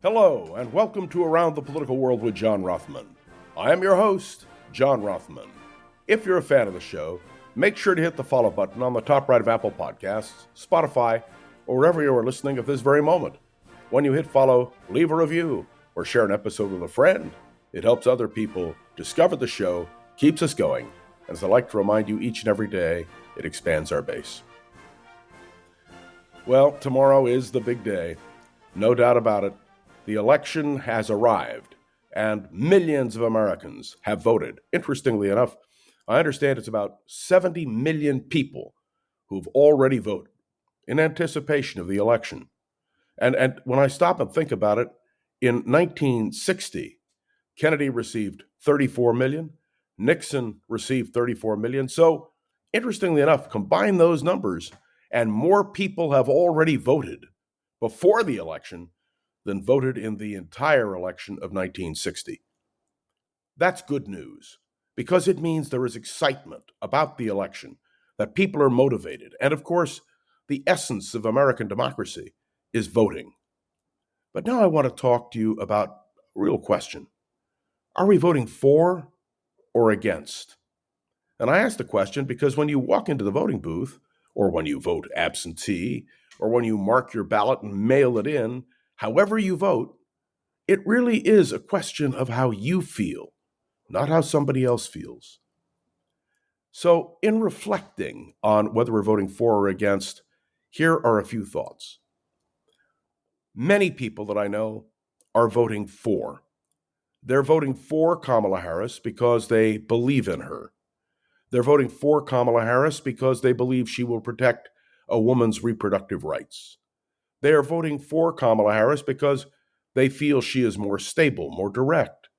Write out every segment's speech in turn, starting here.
Hello, and welcome to Around the Political World with John Rothman. I am your host, John Rothman. If you're a fan of the show, make sure to hit the follow button on the top right of Apple Podcasts, Spotify, or wherever you are listening at this very moment. When you hit follow, leave a review or share an episode with a friend. It helps other people discover the show, keeps us going, and as I like to remind you each and every day, it expands our base. Well, tomorrow is the big day. No doubt about it. The election has arrived, and millions of Americans have voted. Interestingly enough, I understand it's about 70 million people who've already voted in anticipation of the election. And when I stop and think about it, in 1960, Kennedy received 34 million, Nixon received 34 million. So, interestingly enough, combine those numbers, and more people have already voted before the election than voted in the entire election of 1960. That's good news, because it means there is excitement about the election, that people are motivated, and of course, the essence of American democracy is voting. But now I want to talk to you about a real question. Are we voting for or against? And I ask the question because when you walk into the voting booth, or when you vote absentee, or when you mark your ballot and mail it in, however you vote, it really is a question of how you feel, not how somebody else feels. So, in reflecting on whether we're voting for or against, here are a few thoughts. Many people that I know are voting for. They're voting for Kamala Harris because they believe in her. They're voting for Kamala Harris because they believe she will protect a woman's reproductive rights. They are voting for Kamala Harris because they feel she is more stable, more direct.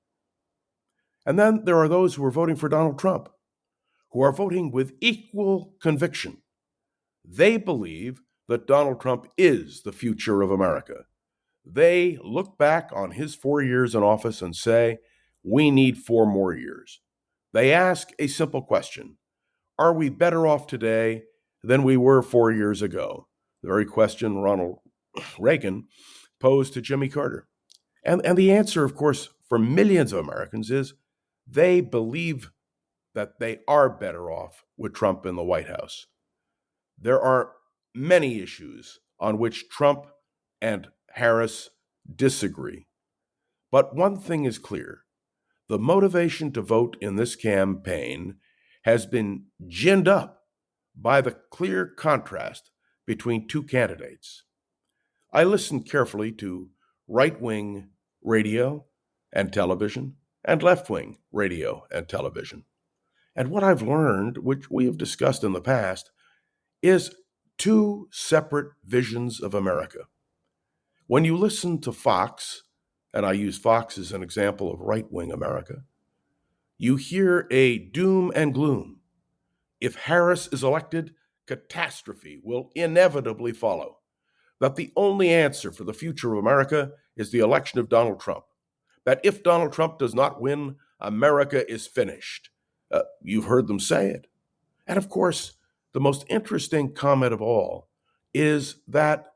And then there are those who are voting for Donald Trump, who are voting with equal conviction. They believe that Donald Trump is the future of America. They look back on his 4 years in office and say, we need 4 more years. They ask a simple question. Are we better off today than we were 4 years ago? The very question Ronald Reagan posed to Jimmy Carter. And the answer, of course, for millions of Americans is they believe that they are better off with Trump in the White House. There are many issues on which Trump and Harris disagree. But one thing is clear. The motivation to vote in this campaign has been ginned up by the clear contrast between two candidates. I listened carefully to right-wing radio and television and left-wing radio and television. And what I've learned, which we have discussed in the past, is two separate visions of America. When you listen to Fox, and I use Fox as an example of right-wing America, you hear a doom and gloom. If Harris is elected, catastrophe will inevitably follow. That the only answer for the future of America is the election of Donald Trump. That if Donald Trump does not win, America is finished. You've heard them say it. And of course, the most interesting comment of all is that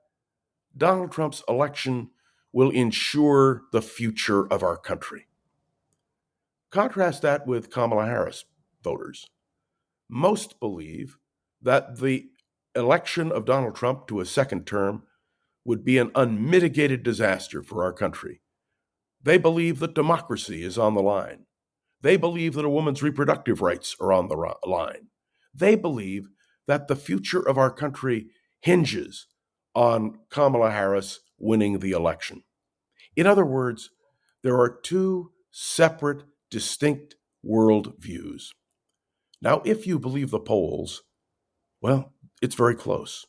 Donald Trump's election will ensure the future of our country. Contrast that with Kamala Harris voters. Most believe that the election of Donald Trump to a second term would be an unmitigated disaster for our country. They believe that democracy is on the line. They believe that a woman's reproductive rights are on the line. They believe that the future of our country hinges on Kamala Harris winning the election. In other words, there are two separate, distinct worldviews. Now, if you believe the polls, well, it's very close.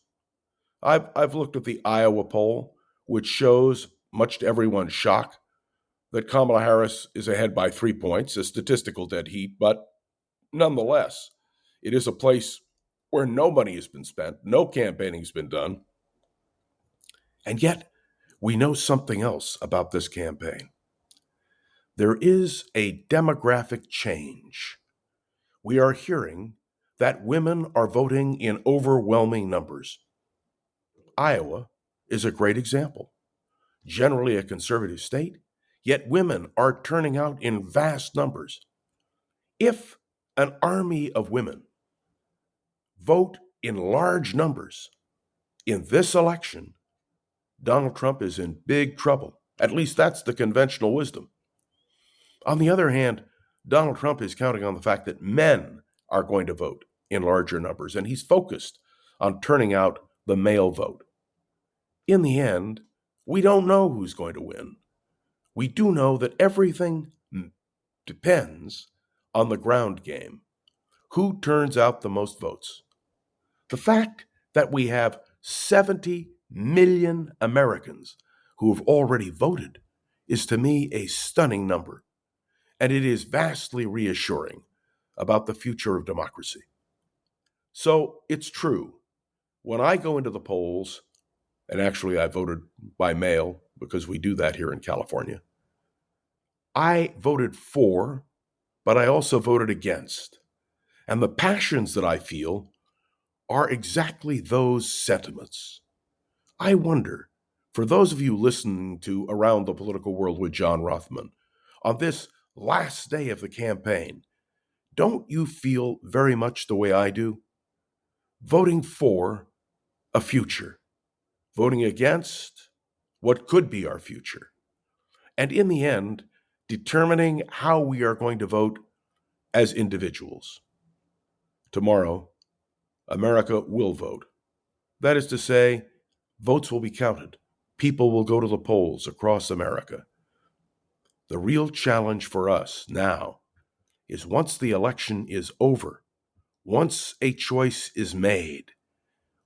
I've looked at the Iowa poll, which shows, much to everyone's shock, that Kamala Harris is ahead by 3 points, a statistical dead heat, but nonetheless, it is a place where no money has been spent, no campaigning has been done, and yet we know something else about this campaign. There is a demographic change. We are hearing that women are voting in overwhelming numbers. Iowa is a great example. generally a conservative state, yet women are turning out in vast numbers. If an army of women vote in large numbers in this election, Donald Trump is in big trouble. At least that's the conventional wisdom. On the other hand, Donald Trump is counting on the fact that men are going to vote in larger numbers, and he's focused on turning out the male vote. In the end, we don't know who's going to win. We do know that everything depends on the ground game. Who turns out the most votes? The fact that we have 70 million Americans who have already voted is to me a stunning number, and it is vastly reassuring about the future of democracy. So it's true. When I go into the polls, and actually I voted by mail because we do that here in California, I voted for, but I also voted against. And the passions that I feel are exactly those sentiments. I wonder, for those of you listening to Around the Political World with John Rothman, on this last day of the campaign, don't you feel very much the way I do? Voting for a future, voting against what could be our future, and in the end, determining how we are going to vote as individuals. Tomorrow, America will vote. That is to say, votes will be counted. People will go to the polls across America. The real challenge for us now is once the election is over, once a choice is made,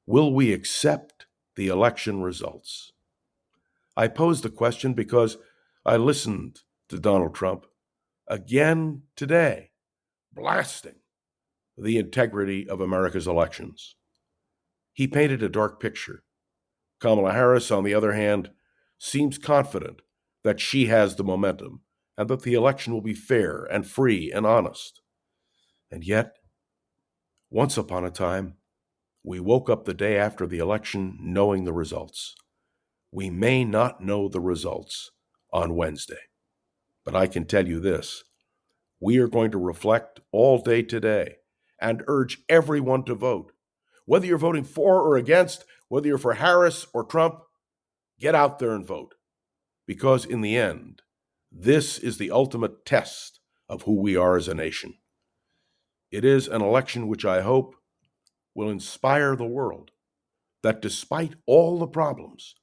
will we accept the election results? I pose the question because I listened to Donald Trump again today, blasting the integrity of America's elections. He painted a dark picture. Kamala Harris, on the other hand, seems confident that she has the momentum and that the election will be fair and free and honest. And yet, once upon a time, we woke up the day after the election knowing the results. We may not know the results on Wednesday, but I can tell you this: we are going to reflect all day today and urge everyone to vote. Whether you're voting for or against, whether you're for Harris or Trump, get out there and vote. Because in the end, this is the ultimate test of who we are as a nation. It is an election which I hope will inspire the world that despite all the problems,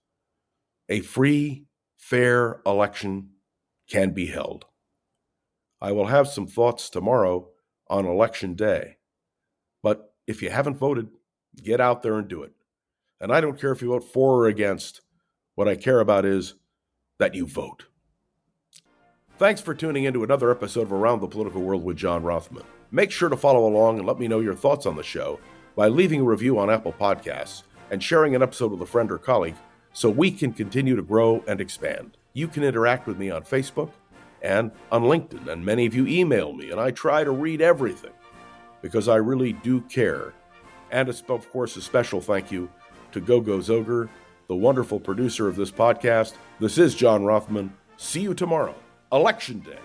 a free, fair election can be held. I will have some thoughts tomorrow on Election Day, but if you haven't voted, get out there and do it. And I don't care if you vote for or against. What I care about is that you vote. Thanks for tuning in to another episode of Around the Political World with John Rothman. Make sure to follow along and let me know your thoughts on the show by leaving a review on Apple Podcasts and sharing an episode with a friend or colleague so we can continue to grow and expand. You can interact with me on Facebook and on LinkedIn, and many of you email me, and I try to read everything because I really do care. And of course, a special thank you to Gogo Zoger, the wonderful producer of this podcast. This is John Rothman. See you tomorrow, Election Day,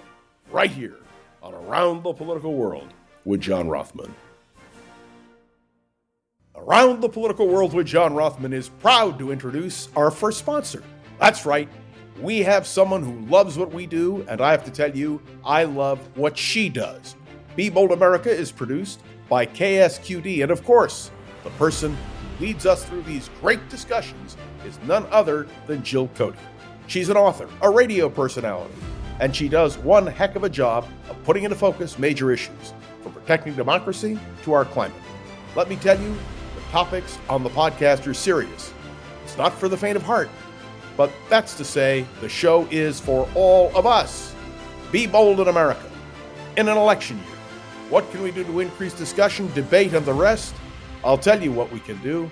right here on Around the Political World with John Rothman. Around the Political World with John Rothman is proud to introduce our first sponsor. That's right, we have someone who loves what we do, and I have to tell you, I love what she does. Be Bold America is produced by KSQD, and of course, the person who leads us through these great discussions is none other than Jill Cody. She's an author, a radio personality, and she does one heck of a job of putting into focus major issues, from protecting democracy to our climate. Let me tell you, the topics on the podcast are serious. It's not for the faint of heart, but that's to say, the show is for all of us. Be bold in America. In an election year, what can we do to increase discussion, debate, and the rest? I'll tell you what we can do.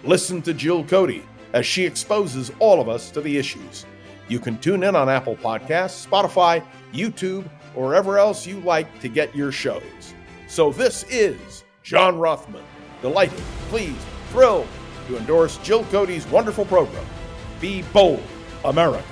Listen to Jill Cody as she exposes all of us to the issues. You can tune in on Apple Podcasts, Spotify, YouTube, or wherever else you like to get your shows. So this is John Rothman, delighted, pleased, thrilled to endorse Jill Cody's wonderful program, Be Bold America.